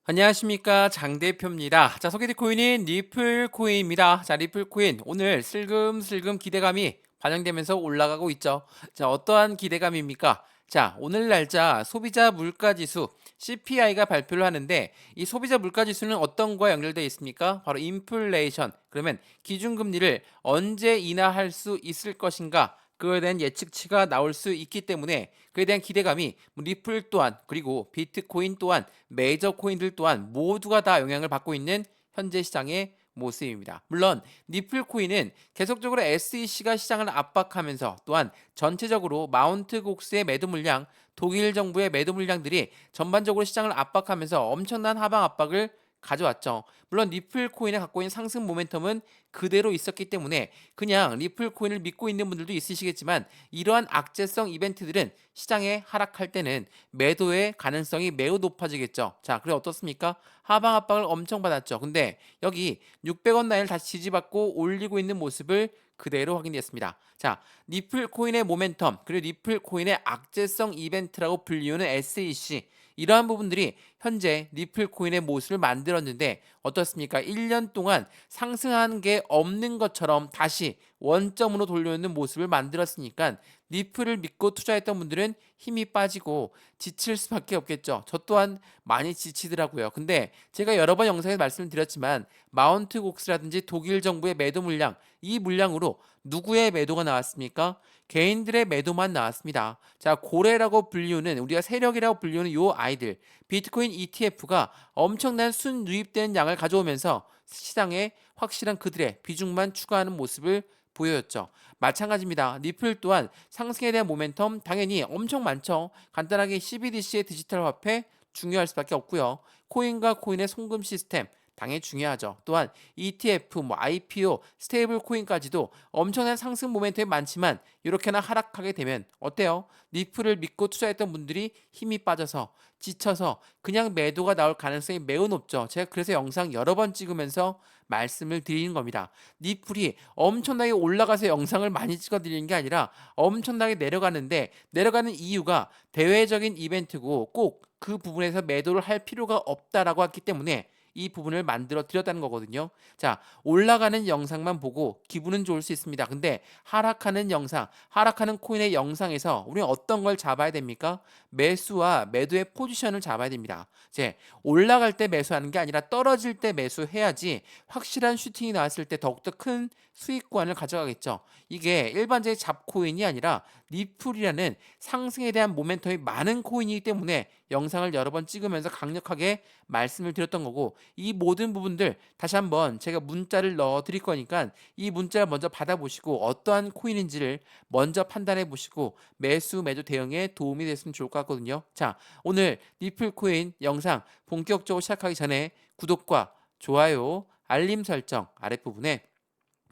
안녕하십니까, 장 대표입니다. 자, 소개될 코인은 리플 코인입니다. 자, 리플 코인 오늘 슬금슬금 기대감이 반영되면서 올라가고 있죠. 자, 어떠한 기대감입니까? 자, 오늘 날짜 소비자 물가지수 CPI가 발표를 하는데, 이 소비자 물가지수는 어떤 거와 연결되어 있습니까? 바로 인플레이션. 그러면 기준금리를 언제 인하할 수 있을 것인가? 그거에 대한 예측치가 나올 수 있기 때문에 그에 대한 기대감이 리플 또한, 그리고 비트코인 또한, 메이저 코인들 또한 모두가 다 영향을 받고 있는 현재 시장의 모습입니다. 물론 리플 코인은 계속적으로 SEC가 시장을 압박하면서, 또한 전체적으로 마운트 곡스의 매도 물량, 독일 정부의 매도 물량들이 전반적으로 시장을 압박하면서 엄청난 하방 압박을 가져왔죠. 물론 리플 코인에 갖고 있는 상승 모멘텀은 그대로 있었기 때문에 그냥 리플 코인을 믿고 있는 분들도 있으시겠지만, 이러한 악재성 이벤트들은 시장에 하락할 때는 매도의 가능성이 매우 높아지겠죠. 자, 그래 어떻습니까? 하방 압박을 엄청 받았죠. 근데 여기 600원 라인을 다시 지지받고 올리고 있는 모습을 그대로 확인했습니다. 자, 리플 코인의 모멘텀, 그리고 리플 코인의 악재성 이벤트라고 불리우는 SEC, 이러한 부분들이 현재 리플 코인의 모습을 만들었는데 어떻습니까? 1년 동안 상승한 게 없는 것처럼 다시 원점으로 돌려놓는 모습을 만들었으니까 리플을 믿고 투자했던 분들은 힘이 빠지고 지칠 수밖에 없겠죠. 저 또한 많이 지치더라고요. 근데 제가 여러 번 영상에 말씀드렸지만, 마운트 곡스라든지 독일 정부의 매도 물량, 이 물량으로 누구의 매도가 나왔습니까? 개인들의 매도만 나왔습니다. 자, 고래라고 불리우는, 우리가 세력이라고 불리우는 요 아이들, 비트코인 ETF가 엄청난 순유입된 양을 가져오면서 시장에 확실한 그들의 비중만 추가하는 모습을 보여줬죠. 마찬가지입니다. 리플 또한 상승에 대한 모멘텀 당연히 엄청 많죠. 간단하게 CBDC의 디지털 화폐 중요할 수밖에 없고요. 코인과 코인의 송금 시스템 당연히 중요하죠. 또한 ETF, IPO, 스테이블 코인까지도 엄청난 상승 모멘텀이 많지만 이렇게나 하락하게 되면 어때요? 리플을 믿고 투자했던 분들이 힘이 빠져서 지쳐서 그냥 매도가 나올 가능성이 매우 높죠. 제가 그래서 영상 여러 번 찍으면서 말씀을 드리는 겁니다. 리플이 엄청나게 올라가서 영상을 많이 찍어 드리는 게 아니라 엄청나게 내려가는데, 내려가는 이유가 대외적인 이벤트고 꼭 그 부분에서 매도를 할 필요가 없다라고 했기 때문에 이 부분을 만들어 드렸다는 거거든요. 자, 올라가는 영상만 보고 기분은 좋을 수 있습니다. 근데 하락하는 영상, 하락하는 코인의 영상에서 우리는 어떤 걸 잡아야 됩니까? 매수와 매도의 포지션을 잡아야 됩니다. 이제 올라갈 때 매수하는 게 아니라 떨어질 때 매수해야지 확실한 슈팅이 나왔을 때 더욱더 큰 수익권을 가져가겠죠. 이게 일반적인 잡코인이 아니라 리플이라는 상승에 대한 모멘텀이 많은 코인이기 때문에 영상을 여러 번 찍으면서 강력하게 말씀을 드렸던 거고, 이 모든 부분들 다시 한번 제가 문자를 넣어 드릴 거니까 이 문자를 먼저 받아보시고 어떠한 코인인지를 먼저 판단해 보시고 매수 매도 대응에 도움이 됐으면 좋을 것 같거든요. 자, 오늘 리플 코인 영상 본격적으로 시작하기 전에 구독과 좋아요, 알림 설정 아랫부분에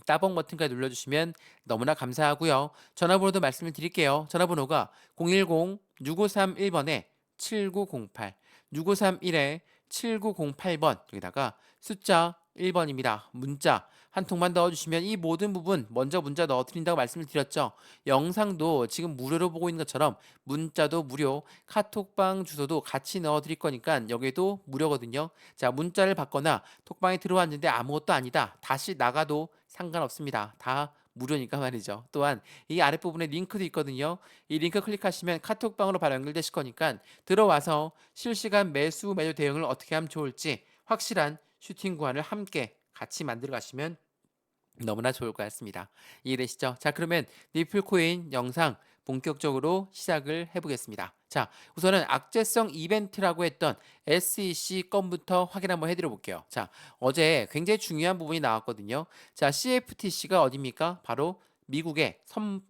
따봉 버튼까지 눌러주시면 너무나 감사하고요. 전화번호도 말씀을 드릴게요. 전화번호가 010-6531번에 7908, 6531에 7908번, 여기다가 숫자 1번입니다. 문자 한 통만 넣어주시면 이 모든 부분 먼저 문자 넣어드린다고 말씀을 드렸죠. 영상도 지금 무료로 보고 있는 것처럼 문자도 무료, 카톡방 주소도 같이 넣어드릴 거니까 여기도 무료거든요. 자, 문자를 받거나 톡방에 들어왔는데 아무것도 아니다, 다시 나가도 상관없습니다. 다 무료니까 말이죠. 또한 이 아랫부분에 링크도 있거든요. 이 링크 클릭하시면 카톡방으로 바로 연결되실 거니까 들어와서 실시간 매수 매도 대응을 어떻게 하면 좋을지 확실한 슈팅 구간을 함께 같이 만들어 가시면 너무나 좋을 것 같습니다. 이해되시죠? 자, 그러면 리플코인 영상 본격적으로 시작을 해보겠습니다. 자, 우선은 악재성 이벤트라고 했던 SEC 건부터 확인 한번 해드려 볼게요. 자, 어제 굉장히 중요한 부분이 나왔거든요. 자, CFTC가 어디입니까? 바로 미국의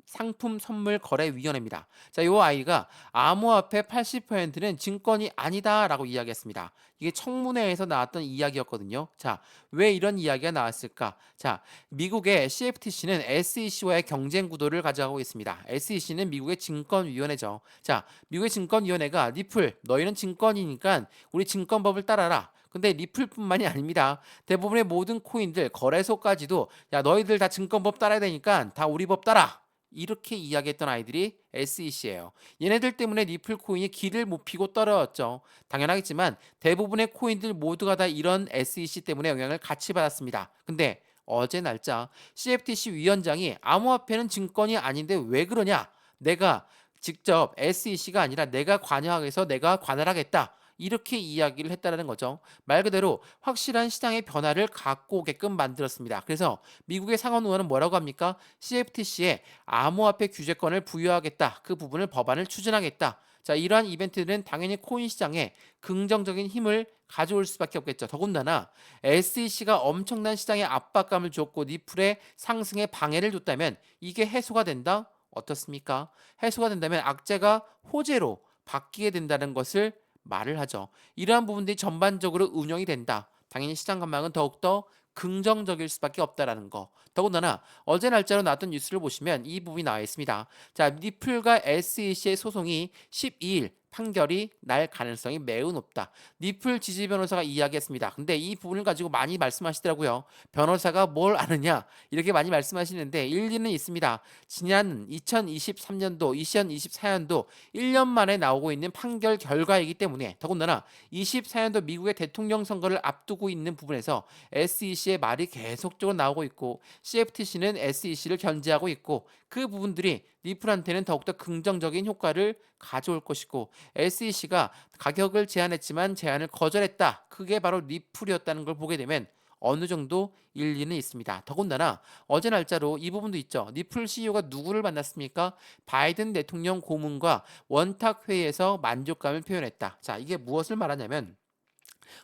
상품 선물 거래 위원회입니다. 자, 이 아이가 암호화폐 80%는 증권이 아니다라고 이야기했습니다. 이게 청문회에서 나왔던 이야기였거든요. 자, 왜 이런 이야기가 나왔을까? 자, 미국의 CFTC는 SEC와의 경쟁 구도를 가져가고 있습니다. SEC는 미국의 증권위원회죠. 자, 미국의 증권위원회가 리플, 너희는 증권이니까 우리 증권법을 따라라. 근데 리플뿐만이 아닙니다. 대부분의 모든 코인들, 거래소까지도 야, 너희들 다 증권법 따라야 되니까 다 우리 법 따라. 이렇게 이야기했던 아이들이 SEC예요. 얘네들 때문에 리플 코인이 길을 못 피고 떨어졌죠. 당연하겠지만 대부분의 코인들 모두가 다 이런 SEC 때문에 영향을 같이 받았습니다. 근데 어제 날짜 CFTC 위원장이 암호화폐는 증권이 아닌데 왜 그러냐? 내가 직접 SEC가 아니라 내가 관여하겠어 내가 관할하겠다. 이렇게 이야기를 했다라는 거죠. 말 그대로 확실한 시장의 변화를 갖고 오게끔 만들었습니다. 그래서 미국의 상원 의원은 뭐라고 합니까? CFTC에 암호화폐 규제권을 부여하겠다. 그 부분을 법안을 추진하겠다. 자, 이러한 이벤트는 당연히 코인 시장에 긍정적인 힘을 가져올 수밖에 없겠죠. 더군다나 SEC가 엄청난 시장에 압박감을 줬고 리플의 상승에 방해를 줬다면 이게 해소가 된다? 어떻습니까? 해소가 된다면 악재가 호재로 바뀌게 된다는 것을 말을 하죠. 이러한 부분들이 전반적으로 운영이 된다. 당연히 시장 전망은 더욱더 긍정적일 수밖에 없다라는 거. 더군다나 어제 날짜로 나왔던 뉴스를 보시면 이 부분이 나와 있습니다. 자, 리플과 SEC의 소송이 12일 판결이 날 가능성이 매우 높다. 리플 지지 변호사가 이야기했습니다. 근데 이 부분을 가지고 많이 말씀하시더라고요. 변호사가 뭘 아느냐 이렇게 많이 말씀하시는데 일리는 있습니다. 지난 2023년도, 2024년도 1년 만에 나오고 있는 판결 결과이기 때문에 더군다나 24년도 미국의 대통령 선거를 앞두고 있는 부분에서 SEC의 말이 계속적으로 나오고 있고 CFTC는 SEC를 견제하고 있고 그 부분들이 리플한테는 더욱더 긍정적인 효과를 가져올 것이고 SEC가 가격을 제한했지만 제한을 거절했다. 그게 바로 리플이었다는 걸 보게 되면 어느 정도 일리는 있습니다. 더군다나 어제 날짜로 이 부분도 있죠. 리플 CEO가 누구를 만났습니까? 바이든 대통령 고문과 원탁 회의에서 만족감을 표현했다. 자, 이게 무엇을 말하냐면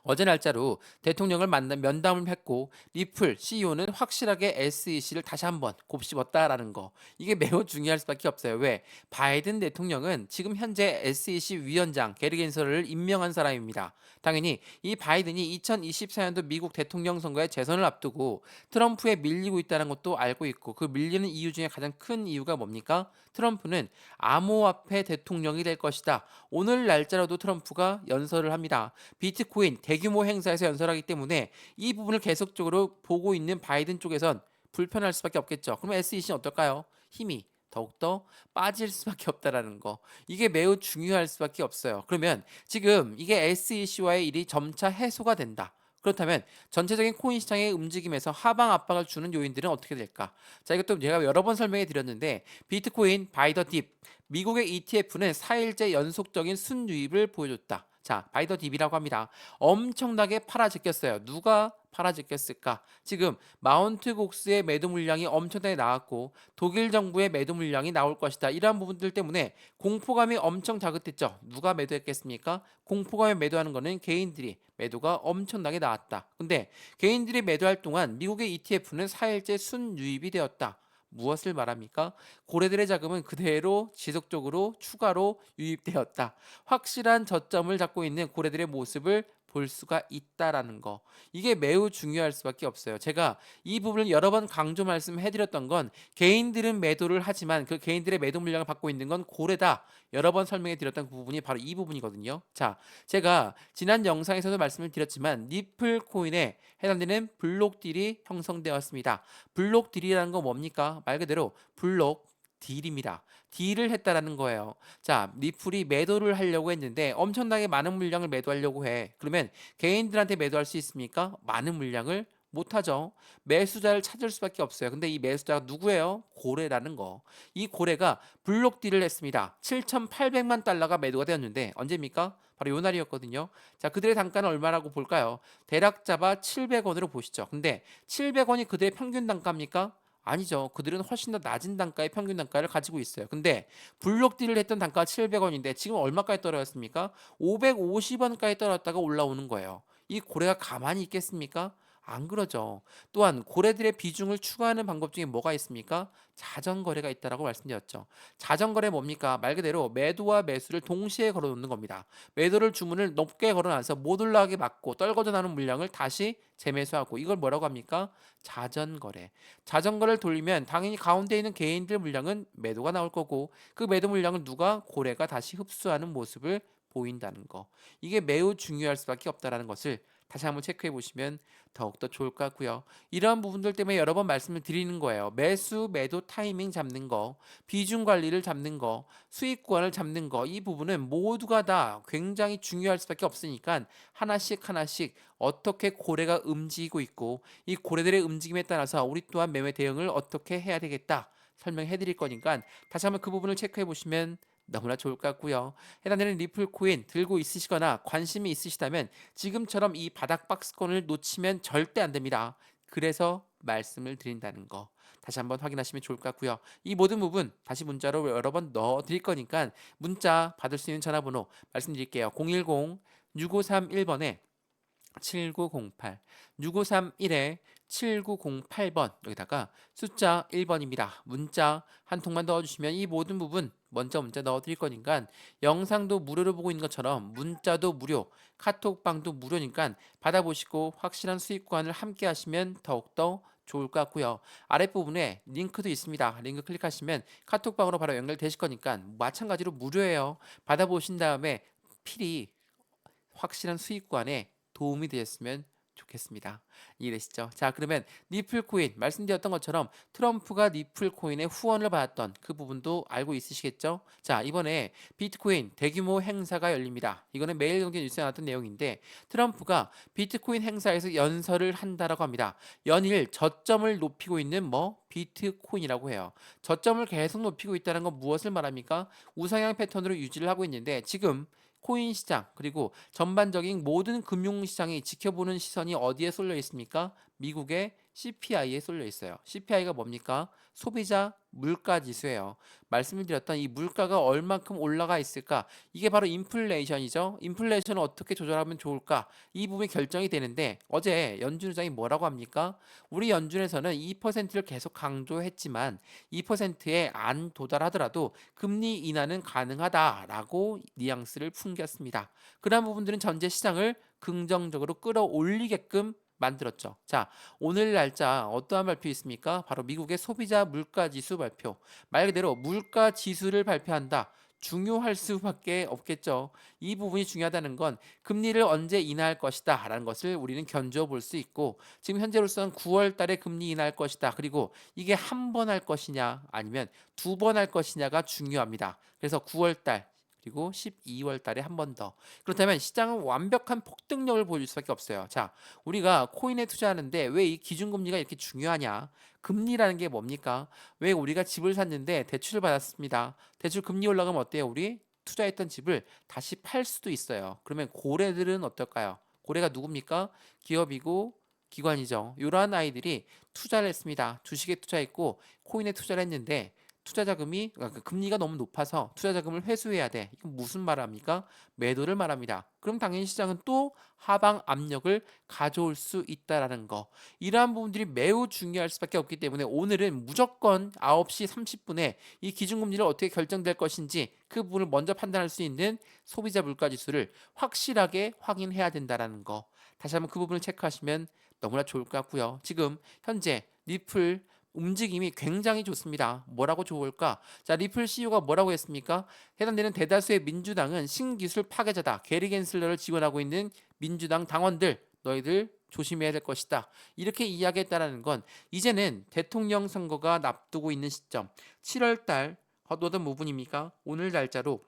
어제 날짜로 대통령을 만나 면담을 했고 리플 CEO는 확실하게 SEC를 다시 한번 곱씹었다라는 거. 이게 매우 중요할 수밖에 없어요. 왜? 바이든 대통령은 지금 현재 SEC 위원장 게리 겐서를 임명한 사람입니다. 당연히 이 바이든이 2024년도 미국 대통령 선거에 재선을 앞두고 트럼프에 밀리고 있다는 것도 알고 있고 그 밀리는 이유 중에 가장 큰 이유가 뭡니까? 트럼프는 암호화폐 대통령이 될 것이다. 오늘 날짜로도 트럼프가 연설을 합니다. 비트코인 대규모 행사에서 연설하기 때문에 이 부분을 계속적으로 보고 있는 바이든 쪽에선 불편할 수밖에 없겠죠. 그럼 SEC는 어떨까요? 힘이 더욱더 빠질 수밖에 없다라는 거. 이게 매우 중요할 수밖에 없어요. 그러면 지금 이게 SEC와의 일이 점차 해소가 된다. 그렇다면 전체적인 코인 시장의 움직임에서 하방 압박을 주는 요인들은 어떻게 될까? 자, 이것도 제가 여러 번 설명해 드렸는데 비트코인 바이더 딥 미국의 ETF는 4일째 연속적인 순유입을 보여줬다. 자, 바이더 딥이라고 합니다. 엄청나게 팔아제꼈어요. 누가 팔아제꼈을까? 지금 마운트 곡스의 매도 물량이 엄청나게 나왔고 독일 정부의 매도 물량이 나올 것이다. 이러한 부분들 때문에 공포감이 엄청 자극됐죠. 누가 매도했겠습니까? 공포감에 매도하는 거는 개인들이 매도가 엄청나게 나왔다. 근데 개인들이 매도할 동안 미국의 ETF는 4일째 순유입이 되었다. 무엇을 말합니까? 고래들의 자금은 그대로 지속적으로 추가로 유입되었다. 확실한 저점을 잡고 있는 고래들의 모습을 볼 수가 있다라는 거. 이게 매우 중요할 수밖에 없어요. 제가 이 부분을 여러 번 강조 말씀해드렸던 건 개인들은 매도를 하지만 그 개인들의 매도 물량을 받고 있는 건 고래다. 여러 번 설명해 드렸던 그 부분이 바로 이 부분이거든요. 자, 제가 지난 영상에서도 말씀을 드렸지만 리플 코인에 해당되는 블록 딜이 형성되었습니다. 블록 딜이라는 건 뭡니까? 말 그대로 블록 딜입니다. 딜을 했다라는 거예요. 자, 리플이 매도를 하려고 했는데 엄청나게 많은 물량을 매도하려고 해. 그러면 개인들한테 매도할 수 있습니까? 많은 물량을 못하죠. 매수자를 찾을 수밖에 없어요. 근데 이 매수자가 누구예요? 고래라는 거. 이 고래가 블록 딜을 했습니다. 7,800만 달러가 매도가 되었는데 언제입니까? 바로 요 날이었거든요. 자, 그들의 단가는 얼마라고 볼까요? 대략 잡아 700원으로 보시죠. 근데 700원이 그들의 평균 단가입니까? 아니죠. 그들은 훨씬 더 낮은 단가의 평균 단가를 가지고 있어요. 근데 블록 딜을 했던 단가가 700원인데 지금 얼마까지 떨어졌습니까? 550원까지 떨어졌다가 올라오는 거예요. 이 고래가 가만히 있겠습니까? 안 그러죠. 또한 고래들의 비중을 추가하는 방법 중에 뭐가 있습니까? 자전거래가 있다라고 말씀드렸죠. 자전거래 뭡니까? 말 그대로 매도와 매수를 동시에 걸어놓는 겁니다. 매도를 주문을 높게 걸어놔서 못 올라가게 막고 떨궈져 나는 물량을 다시 재매수하고 이걸 뭐라고 합니까? 자전거래. 자전거를 돌리면 당연히 가운데 있는 개인들 물량은 매도가 나올 거고 그 매도 물량을 누가 고래가 다시 흡수하는 모습을 보인다는 거. 이게 매우 중요할 수밖에 없다라는 것을 다시 한번 체크해 보시면 더욱더 좋을 것 같고요. 이러한 부분들 때문에 여러 번 말씀을 드리는 거예요. 매수, 매도 타이밍 잡는 거, 비중 관리를 잡는 거, 수익 구간을 잡는 거, 이 부분은 모두가 다 굉장히 중요할 수밖에 없으니까 하나씩 하나씩 어떻게 고래가 움직이고 있고 이 고래들의 움직임에 따라서 우리 또한 매매 대응을 어떻게 해야 되겠다 설명해 드릴 거니까 다시 한번 그 부분을 체크해 보시면 너무나 좋을 것 같고요. 해당되는 리플 코인 들고 있으시거나 관심이 있으시다면 지금처럼 이 바닥 박스권을 놓치면 절대 안 됩니다. 그래서 말씀을 드린다는 거. 다시 한번 확인하시면 좋을 것 같고요. 이 모든 부분 다시 문자로 여러 번 넣어 드릴 거니까 문자 받을 수 있는 전화번호 말씀드릴게요. 010-6531번에 7908 6531에 7908번 여기다가 숫자 1번입니다. 문자 한 통만 넣어주시면 이 모든 부분 먼저 문자 넣어드릴 거니까 영상도 무료로 보고 있는 것처럼 문자도 무료, 카톡방도 무료니까 받아보시고 확실한 수익 구간을 함께 하시면 더욱더 좋을 것 같고요. 아랫부분에 링크도 있습니다. 링크 클릭하시면 카톡방으로 바로 연결되실 거니까 마찬가지로 무료예요. 받아보신 다음에 필히 확실한 수익관에 도움이 되었으면 좋겠습니다. 이해되시죠? 자, 그러면 니플 코인 말씀드렸던 것처럼 트럼프가 니플 코인의 후원을 받았던 그 부분도 알고 있으시겠죠? 자, 이번에 비트코인 대규모 행사가 열립니다. 이거는 매일경제 뉴스에 나왔던 내용인데 트럼프가 비트코인 행사에서 연설을 한다라고 합니다. 연일 저점을 높이고 있는 비트코인이라고 해요. 저점을 계속 높이고 있다는 건 무엇을 말합니까? 우상향 패턴으로 유지를 하고 있는데 지금 코인 시장 그리고 전반적인 모든 금융 시장이 지켜보는 시선이 어디에 쏠려 있습니까? 미국의 CPI에 쏠려 있어요. CPI가 뭡니까? 소비자 물가 지수예요. 말씀을 드렸던 이 물가가 얼만큼 올라가 있을까? 이게 바로 인플레이션이죠. 인플레이션을 어떻게 조절하면 좋을까? 이 부분이 결정이 되는데 어제 연준 의장이 뭐라고 합니까? 우리 연준에서는 2%를 계속 강조했지만 2%에 안 도달하더라도 금리 인하는 가능하다라고 뉘앙스를 풍겼습니다. 그러한 부분들은 전체 시장을 긍정적으로 끌어올리게끔 만들었죠. 자, 오늘 날짜 어떠한 발표 있습니까? 바로 미국의 소비자 물가 지수 발표. 말 그대로 물가 지수를 발표한다. 중요할 수밖에 없겠죠. 이 부분이 중요하다는 건 금리를 언제 인하할 것이다 라는 것을 우리는 견주어 볼 수 있고 지금 현재로서는 9월 달에 금리 인하할 것이다. 그리고 이게 한 번 할 것이냐 아니면 두 번 할 것이냐가 중요합니다. 그래서 9월 달 그리고 12월 달에 한 번 더. 그렇다면 시장은 완벽한 폭등력을 보여줄 수밖에 없어요. 자, 우리가 코인에 투자하는데 왜 이 기준금리가 이렇게 중요하냐? 금리라는 게 뭡니까? 왜 우리가 집을 샀는데 대출을 받았습니다. 대출 금리 올라가면 어때요? 우리 투자했던 집을 다시 팔 수도 있어요. 그러면 고래들은 어떨까요? 고래가 누굽니까? 기업이고 기관이죠. 이러한 아이들이 투자를 했습니다. 주식에 투자했고 코인에 투자를 했는데 투자 자금이 그러니까 금리가 너무 높아서 투자 자금을 회수해야 돼. 이건 무슨 말합니까? 매도를 말합니다. 그럼 당연히 시장은 또 하방 압력을 가져올 수 있다라는 거. 이러한 부분들이 매우 중요할 수밖에 없기 때문에 오늘은 무조건 9시 30분에 이 기준금리를 어떻게 결정될 것인지 그 부분을 먼저 판단할 수 있는 소비자 물가 지수를 확실하게 확인해야 된다라는 거. 다시 한번 그 부분을 체크하시면 너무나 좋을 것 같고요. 지금 현재 리플 움직임이 굉장히 좋습니다. 뭐라고 좋을까? 자, 리플 CEO가 뭐라고 했습니까? 해당되는 대다수의 민주당은 신기술 파괴자다. 게리 겐슬러를 지원하고 있는 민주당 당원들, 너희들 조심해야 될 것이다. 이렇게 이야기했다라는 건 이제는 대통령 선거가 앞두고 있는 시점, 7월 달 어떤 부분입니까? 오늘 날짜로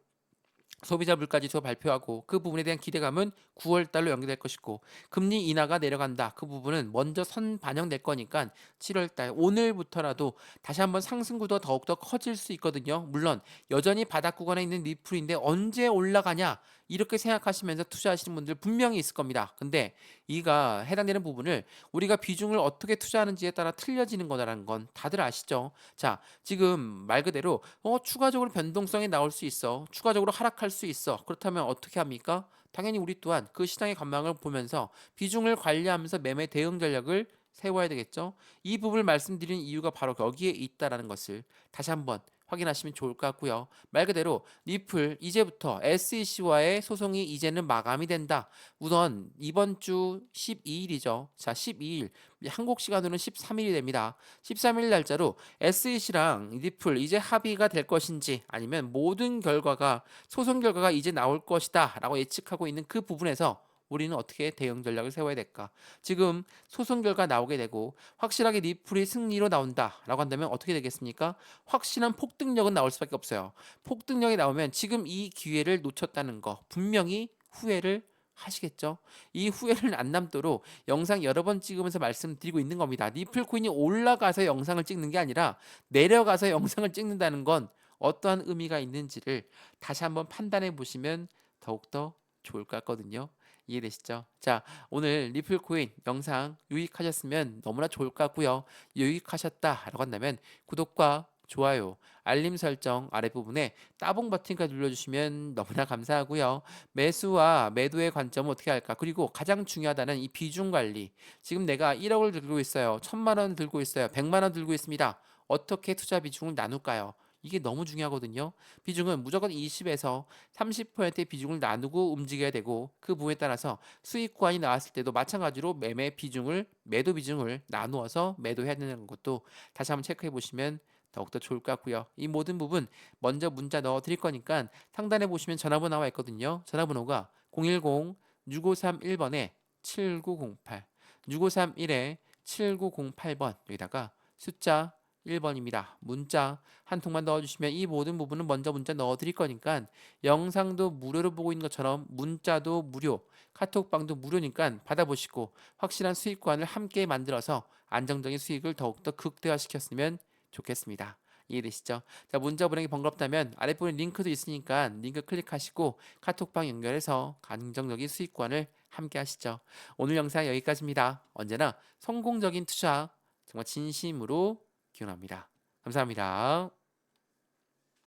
소비자 물가지수 발표하고 그 부분에 대한 기대감은 9월 달로 연기될 것이고 금리 인하가 내려간다. 그 부분은 먼저 선 반영될 거니까 7월 달 오늘부터라도 다시 한번 상승구도가 더욱더 커질 수 있거든요. 물론 여전히 바닥 구간에 있는 리플인데 언제 올라가냐 이렇게 생각하시면서 투자하시는 분들 분명히 있을 겁니다. 근데 이가 해당되는 부분을 우리가 비중을 어떻게 투자하는지에 따라 틀려지는 거다라는 건 다들 아시죠? 자, 지금 말 그대로 추가적으로 변동성이 나올 수 있어. 추가적으로 하락할 수 있어. 그렇다면 어떻게 합니까? 당연히 우리 또한 그 시장의 전망을 보면서 비중을 관리하면서 매매 대응 전략을 세워야 되겠죠. 이 부분을 말씀드린 이유가 바로 여기에 있다라는 것을 다시 한번 확인하시면 좋을 것 같고요. 말 그대로 리플 이제부터 SEC와의 소송이 이제는 마감이 된다. 우선 이번 주 12일이죠. 자, 12일 한국 시간으로는 13일이 됩니다. 13일 날짜로 SEC랑 리플 이제 합의가 될 것인지 아니면 모든 결과가 소송 결과가 이제 나올 것이다 라고 예측하고 있는 그 부분에서 우리는 어떻게 대응 전략을 세워야 될까? 지금 소송 결과 나오게 되고 확실하게 리플이 승리로 나온다라고 한다면 어떻게 되겠습니까? 확실한 폭등력은 나올 수밖에 없어요. 폭등력이 나오면 지금 이 기회를 놓쳤다는 거 분명히 후회를 하시겠죠? 이 후회를 안 남도록 영상 여러 번 찍으면서 말씀드리고 있는 겁니다. 리플 코인이 올라가서 영상을 찍는 게 아니라 내려가서 영상을 찍는다는 건 어떠한 의미가 있는지를 다시 한번 판단해 보시면 더욱더 좋을 것 같거든요. 이해되시죠? 자, 오늘 리플 코인 영상 유익하셨으면 너무나 좋을 것 같고요. 유익하셨다라고 한다면 구독과 좋아요, 알림 설정 아랫부분에 따봉 버튼까지 눌러주시면 너무나 감사하고요. 매수와 매도의 관점은 어떻게 할까? 그리고 가장 중요하다는 이 비중 관리. 지금 내가 1억을 들고 있어요. 1,000만 원 들고 있어요. 100만 원 들고 있습니다. 어떻게 투자 비중을 나눌까요? 이게 너무 중요하거든요. 비중은 무조건 20에서 30%의 비중을 나누고 움직여야 되고 그 부분에 따라서 수익 구간이 나왔을 때도 마찬가지로 매도 비중을 나누어서 매도해야 되는 것도 다시 한번 체크해 보시면 더욱더 좋을 것 같고요. 이 모든 부분 먼저 문자 넣어 드릴 거니까 상단에 보시면 전화번호 나와 있거든요. 전화번호가 010-6531번에 7908 6531에 7908번 여기다가 숫자 1번입니다. 문자 한 통만 넣어주시면 이 모든 부분은 먼저 문자 넣어드릴 거니까 영상도 무료로 보고 있는 것처럼 문자도 무료, 카톡방도 무료니까 받아보시고 확실한 수익관을 함께 만들어서 안정적인 수익을 더욱더 극대화시켰으면 좋겠습니다. 이해되시죠? 자, 문자 보내기 번거롭다면 아랫부분에 링크도 있으니까 링크 클릭하시고 카톡방 연결해서 안정적인 수익관을 함께 하시죠. 오늘 영상 여기까지입니다. 언제나 성공적인 투자 정말 진심으로 기원합니다. 감사합니다.